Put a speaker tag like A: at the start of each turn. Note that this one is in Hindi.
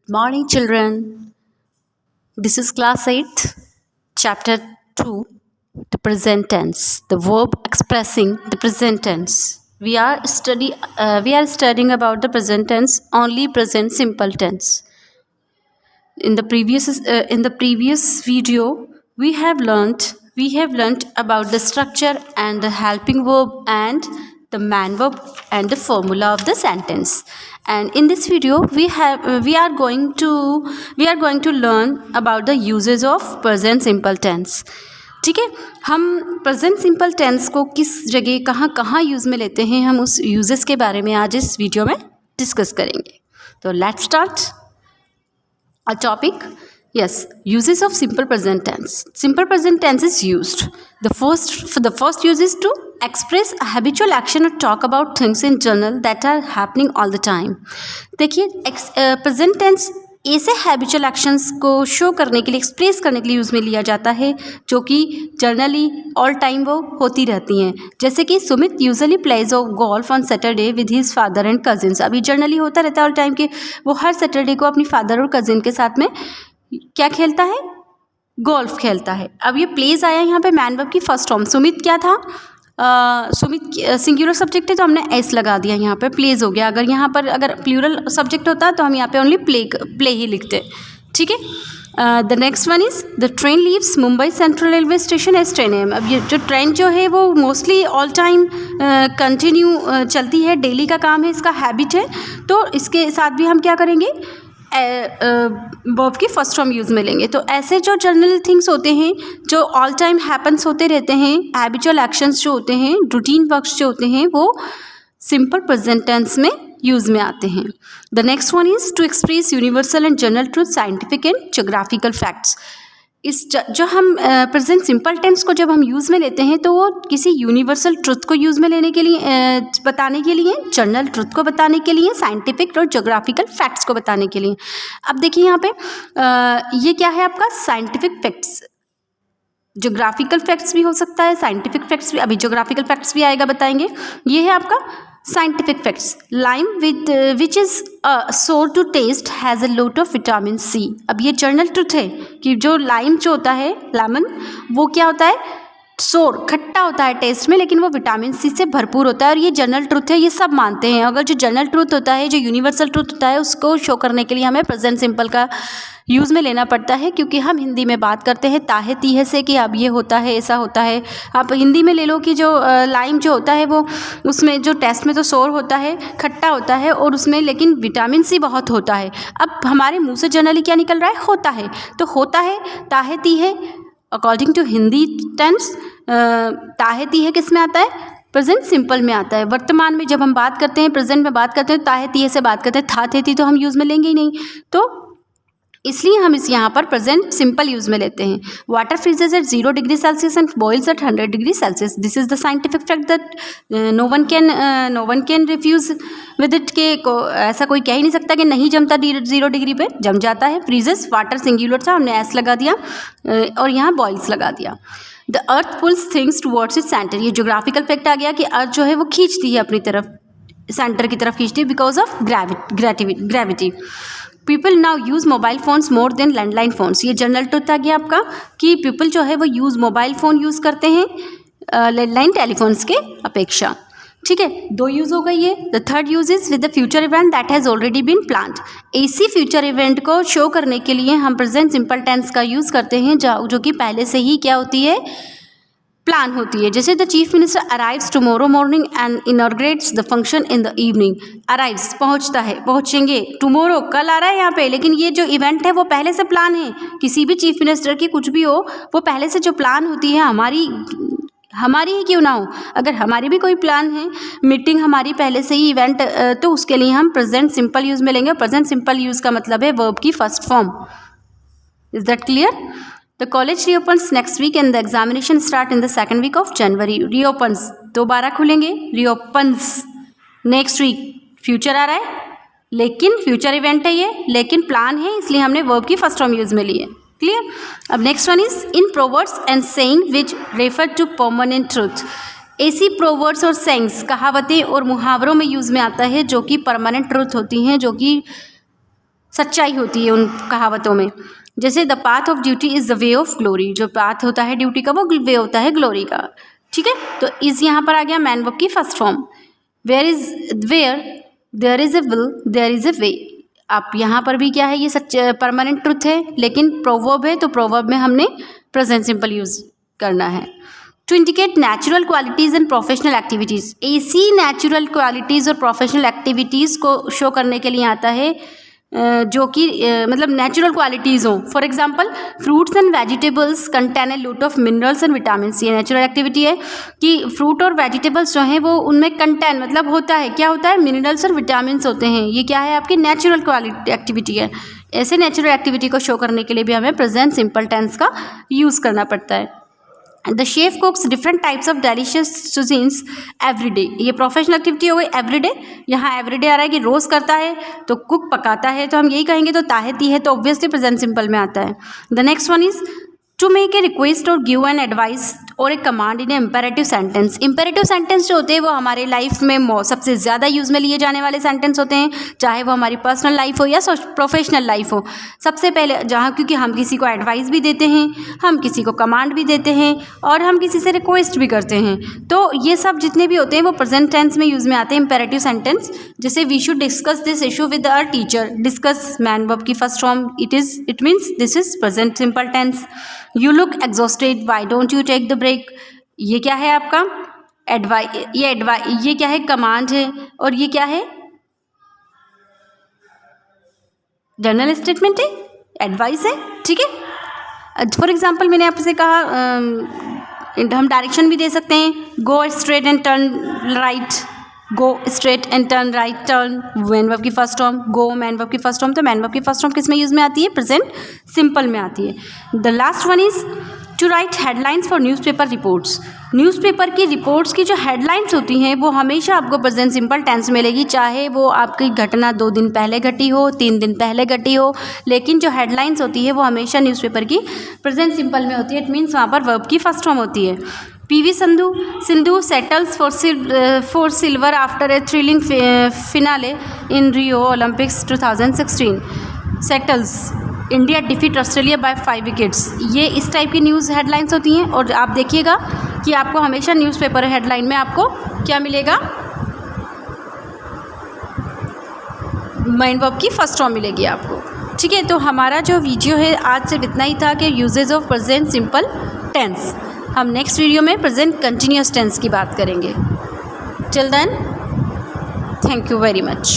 A: Morning, children. This is class 8, chapter 2, the present tense, the verb expressing the present tense. We are studying about the present tense, only present simple tense. In the previous video, we have learnt about the structure and the helping verb and the man verb and the formula of the sentence. And in this video, we are going to learn about the uses of present simple tense. ठीक है, हम प्रेजेंट सिंपल टेंस को किस जगह कहाँ यूज़ में लेते हैं, हम उस यूजेस के बारे में आज इस वीडियो में डिस्कस करेंगे. तो let's start a topic. Yes, uses of simple present tense. Simple present tense is used. The first use is to express a habitual action or talk about things in general that are happening all the time. देखिए, present tense ऐसे हैबिचुअल एक्शंस को शो करने के लिए, एक्सप्रेस करने के लिए यूज़ में लिया जाता है जो कि जनरली ऑल टाइम वो होती रहती हैं. जैसे कि Sumit usually plays of golf on Saturday with his father and cousins. अभी जनरली होता रहता है ऑल टाइम के वो हर सैटरडे को अपनी फादर और कजिन के साथ में क्या खेलता है, गोल्फ खेलता है. अब ये प्लेज आया यहाँ पे मैन वर्ब की फर्स्ट फॉर्म. सुमित क्या था, सुमित सिंगुलर सब्जेक्ट है तो हमने एस लगा दिया, यहाँ पे प्लेज हो गया. अगर प्लूरल सब्जेक्ट होता तो हम यहाँ पे ओनली प्ले ही लिखते. ठीक है. The next one is the train leaves Mumbai central railway station S 10 AM. अब ये जो ट्रेन जो है वो मोस्टली ऑल टाइम कंटिन्यू चलती है, डेली का काम है, इसका हैबिट है. तो इसके साथ भी हम क्या करेंगे, वर्ब की फर्स्ट फॉर्म यूज़ में लेंगे. तो ऐसे जो जनरल थिंग्स होते हैं जो ऑल टाइम हैपन्स होते रहते हैं, हैबिचुअल एक्शंस जो होते हैं, रूटीन वर्क्स जो होते हैं, वो सिंपल प्रेजेंट टेंस में यूज़ में आते हैं. The next one is to express universal and general truth, scientific and geographical facts. जो हम प्रेजेंट सिंपल टेंस को जब हम यूज़ में लेते हैं तो वो किसी यूनिवर्सल ट्रुथ को यूज़ में लेने के लिए, बताने के लिए, जनरल ट्रुथ को बताने के लिए, साइंटिफिक और ज्योग्राफिकल फैक्ट्स को बताने के लिए. अब देखिए यहाँ पे ये क्या है आपका साइंटिफिक फैक्ट्स. ज्योग्राफिकल फैक्ट्स भी हो सकता है, साइंटिफिक फैक्ट्स भी, अभी ज्योग्राफिकल फैक्ट्स भी आएगा, बताएंगे. ये है आपका scientific facts. Lime which is sour to taste has a lot of vitamin C. अब ये जनरल ट्रुथ है कि जो लाइम जो होता है, लेमन, वो क्या होता है, सोर, खट्टा होता है टेस्ट में, लेकिन वो विटामिन सी से भरपूर होता है. और ये जनरल ट्रुथ है, ये सब मानते हैं. अगर जो जनरल ट्रुथ होता है, जो यूनिवर्सल ट्रुथ होता है, उसको शो करने के लिए हमें प्रेजेंट सिंपल का यूज़ में लेना पड़ता है, क्योंकि हम हिंदी में बात करते हैं ताहे तीहे से कि अब ये होता है, ऐसा होता है. आप हिंदी में ले लो कि जो लाइम जो होता है वो उसमें जो टेस्ट में तो सोर होता है, खट्टा होता है, और उसमें लेकिन विटामिन सी बहुत होता है. अब हमारे मुंह से जनरली क्या निकल रहा है, होता है. तो होता है ताहे तीहे अकॉर्डिंग टू हिंदी टेंस. ताहे तीहे किस में आता है, प्रेजेंट सिंपल में आता है. वर्तमान में जब हम बात करते हैं, प्रेजेंट में बात करते हैं, ताहे तीहे से बात करते हैं. था थे थी तो हम यूज़ में लेंगे ही नहीं, तो इसलिए हम यहाँ पर प्रेजेंट सिंपल यूज़ में लेते हैं. Water freezes at 0 degree Celsius and boils at 100 degree Celsius. This is the scientific fact that no one can refuse with it. के ऐसा कोई कह ही नहीं सकता कि नहीं जमता, 0 डिग्री पे जम जाता है. फ्रीजेस, वाटर सिंगुलर था, हमने एस लगा दिया, और यहाँ बॉइल्स लगा दिया. The earth pulls things towards its centre. ये ज्योग्राफिकल फैक्ट आ गया कि अर्थ जो है वो खींचती है अपनी तरफ, सेंटर की तरफ खींचती है, because of gravity. People now use mobile phones more than landline phones. ये जनरल ट्रुथ आ गया आपका कि पीपल जो है वो मोबाइल फ़ोन यूज़ करते हैं लैंडलाइन टेलीफोन्स के अपेक्षा. ठीक है, 2 यूज़ हो गई है. The third use is with the future event that has already been planned. इसी फ्यूचर इवेंट को शो करने के लिए हम प्रेजेंट सिंपल टेंस का यूज़ करते हैं जो कि पहले से ही क्या होती है, प्लान होती है. जैसे the chief minister arrives tomorrow morning and inaugurates the function in the evening. Arrives पहुंचता है, पहुंचेंगे, टुमारो कल आ रहा है यहाँ पे, लेकिन ये जो इवेंट है वो पहले से प्लान है. किसी भी चीफ मिनिस्टर की कुछ भी हो, वो पहले से जो प्लान होती है, हमारी ही क्यों ना हो, अगर हमारी भी कोई प्लान है, मीटिंग हमारी पहले से ही इवेंट, तो उसके लिए हम प्रेजेंट सिंपल यूज़ में लेंगे. प्रेजेंट सिंपल यूज़ का मतलब है वर्ब की first form. Is that clear? The college reopens next week and the examination start in the second week of January. Reopens, दोबारा खुलेंगे, reopens next week. फ्यूचर आ रहा है, लेकिन फ्यूचर इवेंट है ये, लेकिन प्लान है, इसलिए हमने वर्ब की फर्स्ट फॉर्म यूज़ में ली है. क्लियर? अब next one is in proverbs and saying which refer to permanent truth. ऐसी प्रोवर्ड्स और सेइंग्स, कहावतें और मुहावरों में यूज़ में आता है जो कि परमानेंट ट्रूथ होती हैं, जो कि सच्चाई होती है उन कहावतों में। जैसे the path of duty is the way of glory, जो पाथ होता है ड्यूटी का वो वे होता है ग्लोरी का। ठीक है, तो इस यहाँ पर आ गया मैन वर्ब की first form. Where there is a will there is a way. आप यहाँ पर भी क्या है, ये सच परमानेंट ट्रुथ है, लेकिन प्रोवर्ब है तो प्रोवर्ब में हमने प्रेजेंट सिंपल यूज़ करना है। To indicate natural qualities and professional activities, ऐसी नेचुरल क्वालिटीज़ और प्रोफेशनल एक्टिविटीज़ को शो करने के लिए आता है जो कि मतलब नेचुरल क्वालिटीज़ हों। For example fruits and vegetables contain a lot of minerals and vitamins. ये नेचुरल एक्टिविटी है कि फ्रूट और वेजिटेबल्स जो हैं वो उनमें कंटेन मतलब होता है, क्या होता है, मिनरल्स और विटामिन्स होते हैं। ये क्या है, आपकी नेचुरल क्वालिटी एक्टिविटी है। ऐसे नेचुरल एक्टिविटी को शो करने के लिए भी हमें प्रेजेंट सिंपल टेंस का यूज़ करना पड़ता है। The chef कुक्स different types of delicious cuisines every day. ये प्रोफेशनल एक्टिविटी हो गई एवरी डे। यहाँ एवरी डे आ रहा है कि रोज़ करता है, तो कुक पकाता है, तो हम यही कहेंगे तो ताहती है, तो ऑब्वियसली प्रेजेंट सिंपल में आता है। The next one is to make a request और गिव एन एडवाइस और a command in a imperative sentence. Imperative sentence जो होते हैं वो हमारे लाइफ में सबसे ज़्यादा यूज़ में लिए जाने वाले सेंटेंस होते हैं, चाहे वो हमारी पर्सनल लाइफ हो या प्रोफेशनल लाइफ हो। सबसे पहले जहाँ, क्योंकि हम किसी को एडवाइस भी देते हैं, हम किसी को कमांड भी देते हैं और हम किसी से रिक्वेस्ट भी करते हैं, तो ये सब जितने भी होते हैं वो प्रेजेंट टेंस में यूज़ में आते हैं इम्पेरेटिव सेंटेंस। जैसे we should discuss this issue with our teacher. Discuss main verb की first form it means this is present simple tense. You look exhausted, why don't you take the break. ये क्या है आपका ये क्या है, कमांड है, और ये क्या है, जनरल स्टेटमेंट है, एडवाइस है। ठीक है, फॉर एग्जांपल मैंने आपसे कहा हम डायरेक्शन भी दे सकते हैं, go straight and turn right, go straight and turn right, turn main verb की first form, go main verb की फर्स्ट फॉर्म। तो मैन वर्ब की फर्स्ट फॉर्म किस में यूज़ में आती है, प्रेजेंट सिंपल में आती है। The last one is to write headlines for newspaper reports. Newspaper की रिपोर्ट्स की जो हेडलाइंस होती हैं वो हमेशा आपको प्रेजेंट सिंपल टेंस मिलेगी, चाहे वो आपकी घटना 2 दिन पहले घटी हो, 3 दिन पहले घटी हो, लेकिन जो हेडलाइंस होती है वो हमेशा न्यूज़पेपर की प्रेजेंट सिंपल में होती है। इट मीन्स वहाँ पर वर्ब की फर्स्ट फॉर्म होती है। PV Sindhu settles for silver after a thrilling finale in Rio Olympics 2016. Settles, India defeat Australia by 5 wickets। ये इस टाइप की न्यूज़ हेडलाइंस होती हैं, और आप देखिएगा कि आपको हमेशा न्यूज़पेपर हेडलाइन में आपको क्या मिलेगा, मैन वर्ब की फर्स्ट फॉर्म मिलेगी आपको। ठीक है, तो हमारा जो वीडियो है आज सिर्फ इतना ही था कि usages of present simple tense. हम नेक्स्ट वीडियो में प्रेजेंट कंटिन्यूअस टेंस की बात करेंगे। Till then, thank you very much.